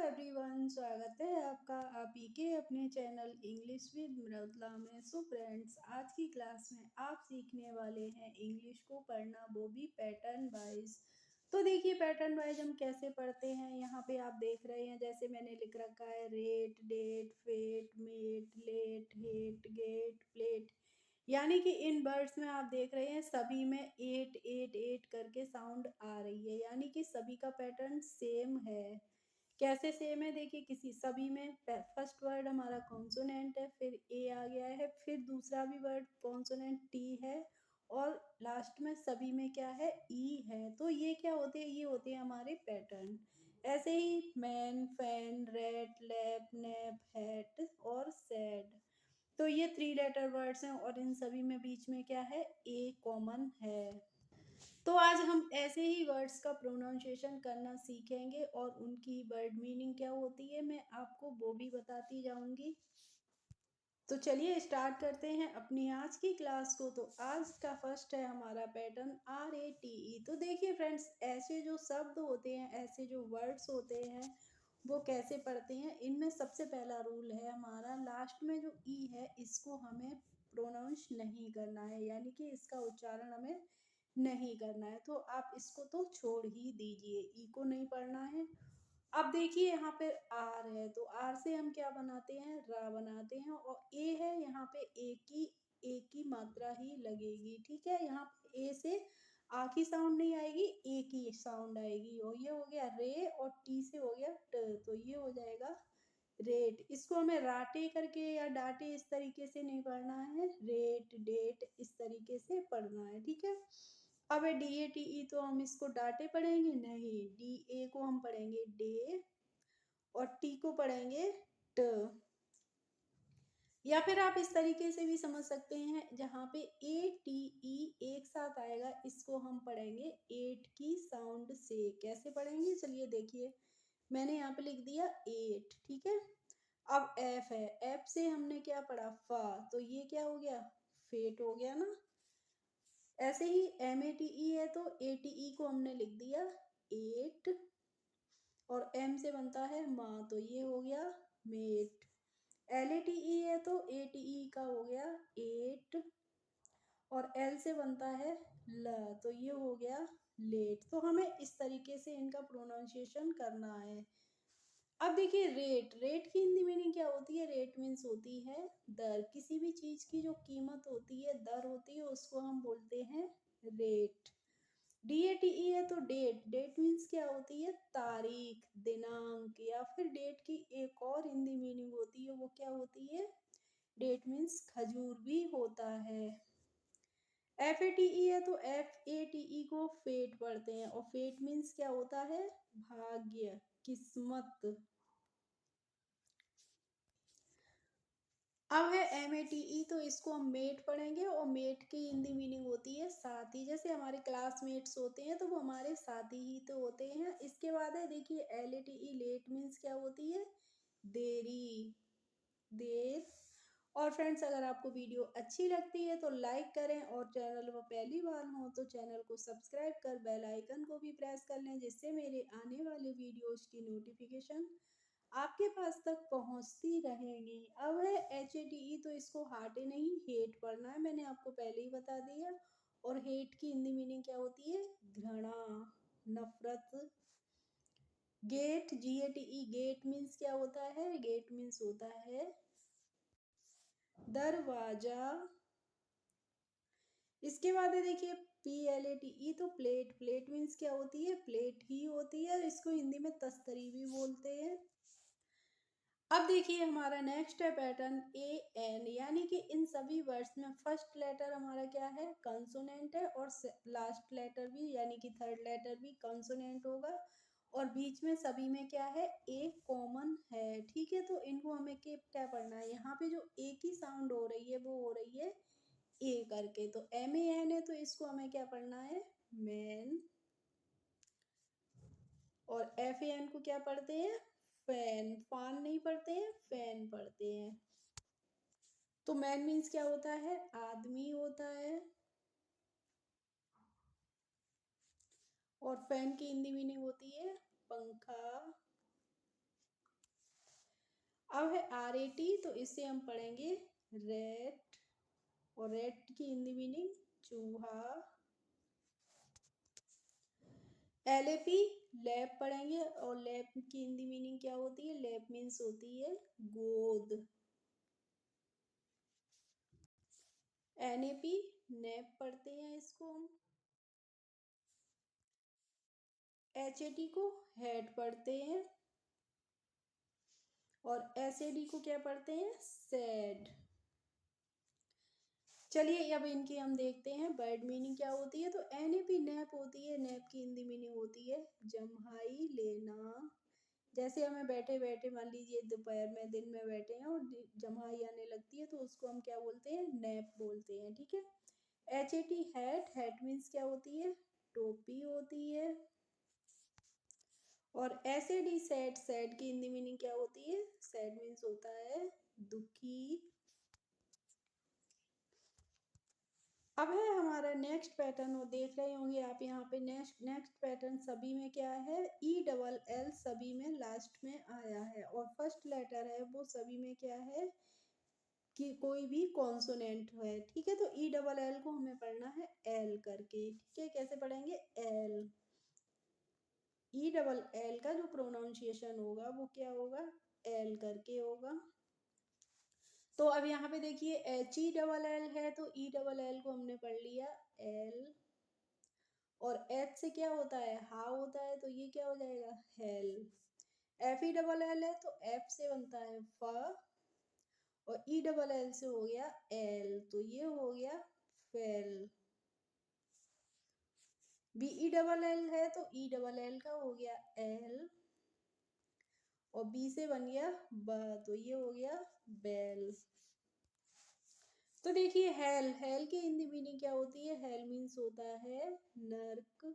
Everyone, स्वागत है आपका आप ही के अपने चैनल इंग्लिश विद मृदुला में। सो फ्रेंड्स, आज की क्लास में आप सीखने वाले हैं इंग्लिश को पढ़ना, वो भी पैटर्न वाइज। तो देखिए पैटर्न वाइज हम कैसे पढ़ते हैं। यहाँ पे आप देख रहे हैं, जैसे मैंने लिख रखा है rate, date, fate, mate, late, hate, gate, plate. यानी कि इन वर्ड्स में आप देख रहे हैं सभी में एट एट एट करके साउंड आ रही है, यानी कि सभी का पैटर्न सेम है। कैसे सेम है, देखिए किसी सभी में फर्स्ट वर्ड हमारा कॉन्सोनेंट है, फिर ए आ गया है, फिर दूसरा भी वर्ड कॉन्सोनेंट टी है, और लास्ट में सभी में क्या है, ई है। तो ये क्या होते हैं, ये होते हैं हमारे पैटर्न। ऐसे ही man, fan, rat, lap, nap, hat और सैड। तो ये 3 लेटर वर्ड्स हैं और इन सभी में बीच में क्या है, ए कॉमन है। तो आज हम ऐसे ही वर्ड्स का प्रोनाउंसिएशन करना सीखेंगे और उनकी वर्ड मीनिंग क्या होती है मैं आपको वो भी बताती जाऊंगी। तो चलिए स्टार्ट करते हैं अपनी आज की क्लास को। तो आज का फर्स्ट है हमारा पैटर्न RATE। तो देखिए फ्रेंड्स, ऐसे जो शब्द होते हैं, ऐसे जो वर्ड्स होते हैं, वो कैसे पढ़ते हैं। इनमें सबसे पहला रूल है हमारा, लास्ट में जो ई है इसको हमें प्रोनाउंस नहीं करना है, यानी कि इसका उच्चारण हमें नहीं करना है। तो आप इसको तो छोड़ ही दीजिए, ई को नहीं पढ़ना है। अब देखिए यहाँ पे आर है, तो आर से हम क्या बनाते हैं, रा बनाते हैं। और ए है, यहाँ पे ए की मात्रा ही लगेगी, ठीक है। यहाँ पे ए से आ की साउंड नहीं आएगी, ए की साउंड आएगी। और ये हो गया रे, और टी से हो गया ट, तो ये हो जाएगा रेट। इसको हमें राटे करके या डाटे इस तरीके से नहीं पढ़ना है, रेट, डेट इस तरीके से पढ़ना है, ठीक है। अब है DATE, तो हम इसको डाटे पढ़ेंगे नहीं, DA को हम पढ़ेंगे डे, और टी को पढ़ेंगे ट। या फिर आप इस तरीके से भी समझ सकते हैं, जहाँ पे ATE एक साथ आएगा, इसको हम पढ़ेंगे एट की साउंड से। कैसे पढ़ेंगे, चलिए देखिए। मैंने यहाँ पे लिख दिया एट, ठीक है। अब एफ है, एफ से हमने क्या पढ़ा, फा, तो ये क्या हो गया, फेट हो गया ना। ऐसे ही MATE है, तो ATE को हमने लिख दिया एट, और एम से बनता है माँ, तो ये हो गया मेट। LATE है, तो ATE का हो गया एट, और एल से बनता है ल, तो ये हो गया लेट। तो हमें इस तरीके से इनका प्रोनाउंसिएशन करना है। अब देखिए रेट, रेट की हिंदी मीनिंग क्या होती है, रेट मीन्स होती है दर। किसी भी चीज की जो कीमत होती है, दर होती है, उसको हम बोलते हैं रेट। DATE है, तो डेट, डेट मीन्स क्या होती है, तारीख, दिनांक। या फिर डेट की एक और हिंदी मीनिंग होती है, वो क्या होती है, डेट मीन्स खजूर भी होता है। FATE है, तो FATE को फेट पढ़ते हैं, और फेट मीन्स क्या होता है, भाग्य, किस्मत। अब है MATE, तो इसको हम मेट पढ़ेंगे, और मेट की हिंदी मीनिंग होती है साथी। जैसे हमारे क्लासमेट्स होते हैं, तो वो हमारे साथी ही तो होते हैं। इसके बाद है देखिए LATE, लेट मीन्स क्या होती है, देरी, देर। और फ्रेंड्स, अगर आपको वीडियो अच्छी लगती है तो लाइक करें, और चैनल पर पहली बार हो तो चैनल को सब्सक्राइब कर बेल आइकन को भी प्रेस कर लें, जिससे मेरे आने वाले वीडियोस की नोटिफिकेशन आपके पास तक पहुंचती रहेंगी। अब है HATE, तो इसको हाटे नहीं हेट पढ़ना है, मैंने आपको पहले ही बता दिया। और हेट की हिंदी मीनिंग क्या होती है, घृणा, नफरत। गेट, GATE, गेट मीन्स क्या होता है, गेट मीन्स होता है दरवाजा। इसके बाद है देखिए PLATE, तो प्लेट, प्लेट मीन्स क्या होती है, प्लेट ही होती है। इसको हिंदी में तस्तरी भी बोलते हैं। अब देखिए हमारा नेक्स्ट है पैटर्न AN, यानी कि इन सभी वर्ड्स में फर्स्ट लेटर हमारा क्या है, कंसोनेंट है, और लास्ट लेटर भी, यानी कि थर्ड लेटर भी कंसोनेंट होगा। और बीच में सभी में क्या है, ए कॉमन है, ठीक है। तो इनको हमें क्या पढ़ना है, यहाँ पे जो ए की साउंड हो रही है वो हो रही है ए करके, तो MAN है, तो इसको हमें क्या पढ़ना है, मैन। और FAN को क्या पढ़ते हैं, फैन, फान नहीं पढ़ते हैं, फैन पढ़ते हैं। तो मैन मीन्स क्या होता है, आदमी होता है। और फैन की हिंदी मीनिंग होती है पंखा। अब है RAT, तो इससे हम पढ़ेंगे रेट, और रेट की हिंदी मीनिंग चूहा। LAP लैप पढ़ेंगे, और लैप की हिंदी मीनिंग क्या होती है? लैप मीन्स होती है गोद। NAP नैप पढ़ते हैं इसको हम। HAT को हेड पढ़ते हैं, और SAD को क्या पढ़ते हैं? सैड। चलिए अब इनकी हम देखते हैं वर्ड मीनिंग क्या होती है। तो NAP नैप होती है, नैप की हिंदी मीनिंग होती है जम्हाई लेना। जैसे हमें बैठे बैठे, मान लीजिए दोपहर में, दिन में बैठे हैं और जम्हाई आने लगती है, तो उसको हम क्या बोलते हैं? नैप बोलते हैं, ठीक है। HAT हैट, हैट मीन्स क्या होती है? टोपी होती है। और SAD सैड, सैड की हिंदी मीनिंग क्या होती है? सैड मीन्स होता है दुखी। अब है हमारा नेक्स्ट पैटर्न, और देख रहे होंगे आप यहाँ पे नेक्स्ट पैटर्न सभी में क्या है? ELL सभी में लास्ट में आया है, और फर्स्ट लेटर है वो सभी में क्या है? कि कोई भी कॉन्सोनेंट है, ठीक है। तो ELL को हमें पढ़ना है एल करके, ठीक है। कैसे पढ़ेंगे? एल। ELL का जो प्रोनाउंसिएशन होगा वो क्या होगा? एल करके होगा। तो अब यहाँ पे देखिए HELL है, तो ELL को हमने पढ़ लिया एल। और H से क्या होता है? हा होता है, तो ये क्या हो जाएगा? हेल। FELL है, तो F से बनता है फ, और ELL से हो गया एल, तो ये हो गया फेल। BELL है, तो ELL का हो गया एल, और बी से बन गया ब, तो ये हो गया बेल। तो देखिए हेल, हेल की हिंदी मीनिंग क्या होती है? हेल मीन्स होता है नर्क।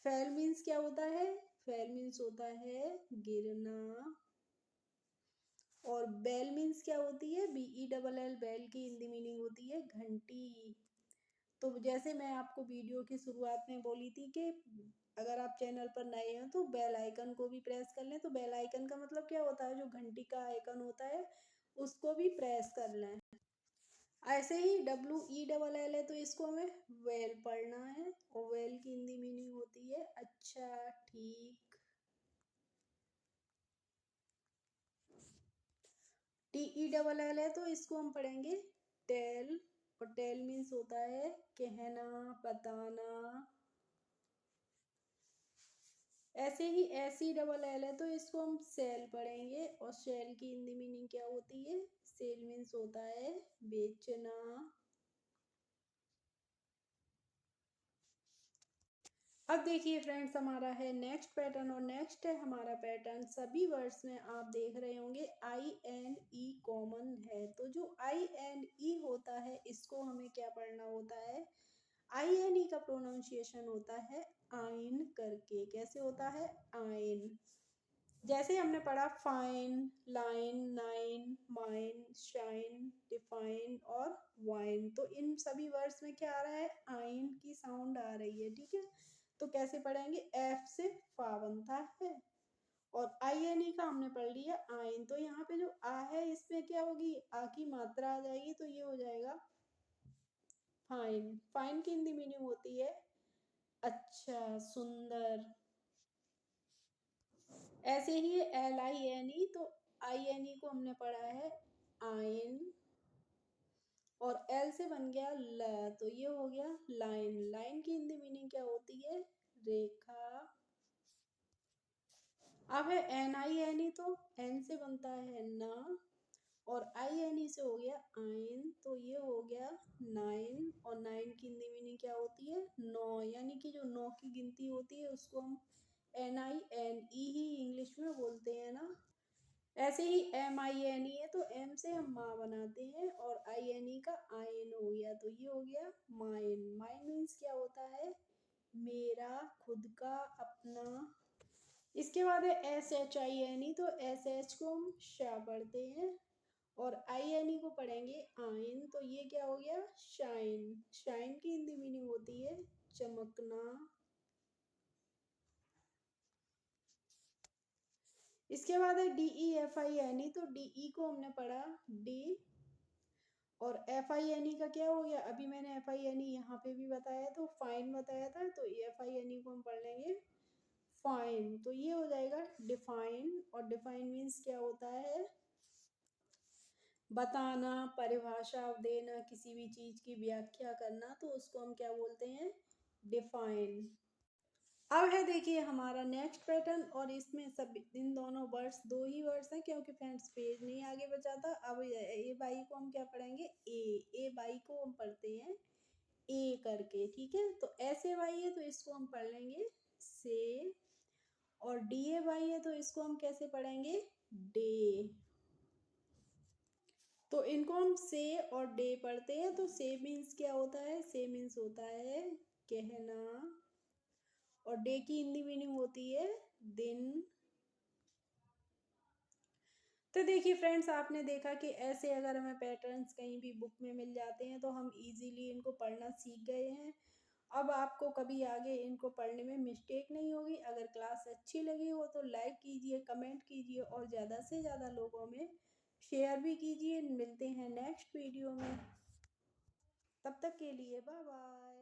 फेल मीन्स क्या होता है? फेल मीन्स होता है गिरना। और बेल मीन्स क्या होती है? BELL, बेल की हिंदी मीनिंग होती है घंटी। तो जैसे मैं आपको वीडियो की शुरुआत में बोली थी कि अगर आप चैनल पर नए हैं तो बेल आइकन को भी प्रेस कर लें। तो बेल आइकन का मतलब क्या होता है? जो घंटी का आइकन होता है उसको भी प्रेस कर लें। ऐसे ही WELL है, तो इसको हमें वेल पढ़ना है, और वेल की हिंदी मीनिंग होती है अच्छा, ठीक। TELL है, तो इसको हम पढ़ेंगे टेल, और टेल मीन्स होता है कहना, बताना। ऐसे ही SELL है, तो इसको हम सेल पढ़ेंगे, और सेल की हिंदी मीनिंग क्या होती है? सेल मीन्स होता है बेचना। अब देखिए फ्रेंड्स, हमारा है नेक्स्ट पैटर्न, और नेक्स्ट है हमारा पैटर्न सभी वर्ड्स में आप देख रहे होंगे INE कॉमन है। तो जो INE होता है इसको हमें क्या पढ़ना होता है? INE का प्रोनाउंसिएशन होता है आइन करके। कैसे होता है? आइन। जैसे हमने पढ़ा fine, line, nine, mine, shine, define और वाइन, तो इन सभी वर्ड्स में क्या आ रहा है? आइन की साउंड आ रही है, ठीक है। तो कैसे पढ़ेंगे? F से फा बनता है, और INE का हमने पढ़ लिया आइन। तो यहाँ पे जो आ है इसमें क्या होगी? आ की मात्रा आ जाएगी, तो ये हो जाएगा फाइन। फाइन की हिंदी मीनिंग होती है अच्छा, सुंदर। ऐसे ही LINE, तो INE को हमने पढ़ा है आइन, और L से बन गया ल, तो ये हो गया लाइन। लाइन की हिंदी मीनिंग क्या होती है? रेखा। अब है NINE, तो N से बनता है ना, और INE से हो गया आइन, तो ये हो गया नाइन। और नाइन की हिंदी मीनिंग क्या होती है? नौ। यानी कि जो नौ की गिनती होती है उसको हम NINE ही इंग्लिश में बोलते हैं ना। ऐसे ही MINE है, तो M से हम माँ बनाते हैं, और INE का आइन हो गया, तो ये हो गया माइन। माइन मीन्स क्या होता है? मेरा, खुद का, अपना। इसके बाद है SHINE, तो SH को हम शा पढ़ते हैं, और INE को पढ़ेंगे आइन, तो ये क्या हो गया? शाइन। शाइन की हिंदी मीनिंग होती है चमकना। इसके बाद है DEFINE, तो DE को हमने पढ़ा डी, और FINE का क्या हो गया, अभी मैंने FINE यहाँ पे भी बताया, तो फाइन बताया था, तो FINE को हम पढ़ लेंगे फाइन। तो ये हो जाएगा डिफाइन, और डिफाइन मीन्स क्या होता है, बताना, परिभाषा देना, किसी भी चीज की व्याख्या करना, तो उसको हम क्या बोलते हैं, डिफाइन। अब है देखिए हमारा नेक्स्ट पैटर्न, और इसमें सब इन दोनों वर्ड्स, दो ही वर्ड्स हैं क्योंकि फ्रेंड्स पेज नहीं आगे बचा था। अब ए बाई को हम क्या पढ़ेंगे, ए बाई को हम पढ़ते हैं ए करके, ठीक है। तो ऐसे बाई है तो इसको हम पढ़ लेंगे से, और डी ए बाई है तो इसको हम कैसे पढ़ेंगे, डे। तो इनको हम से और डे पढ़ते हैं। तो से मीन्स क्या होता है, से मीन्स होता है कहना, और डे की हिंदी मीनिंग होती है दिन। तो देखिए फ्रेंड्स, आपने देखा कि ऐसे अगर हमें पैटर्न्स कहीं भी बुक में मिल जाते हैं तो हम इजीली इनको पढ़ना सीख गए हैं। अब आपको कभी आगे इनको पढ़ने में मिस्टेक नहीं होगी। अगर क्लास अच्छी लगी हो तो लाइक कीजिए, कमेंट कीजिए, और ज़्यादा से ज़्यादा लोगों में शेयर भी कीजिए। मिलते हैं नेक्स्ट वीडियो में, तब तक के लिए बाय बाय।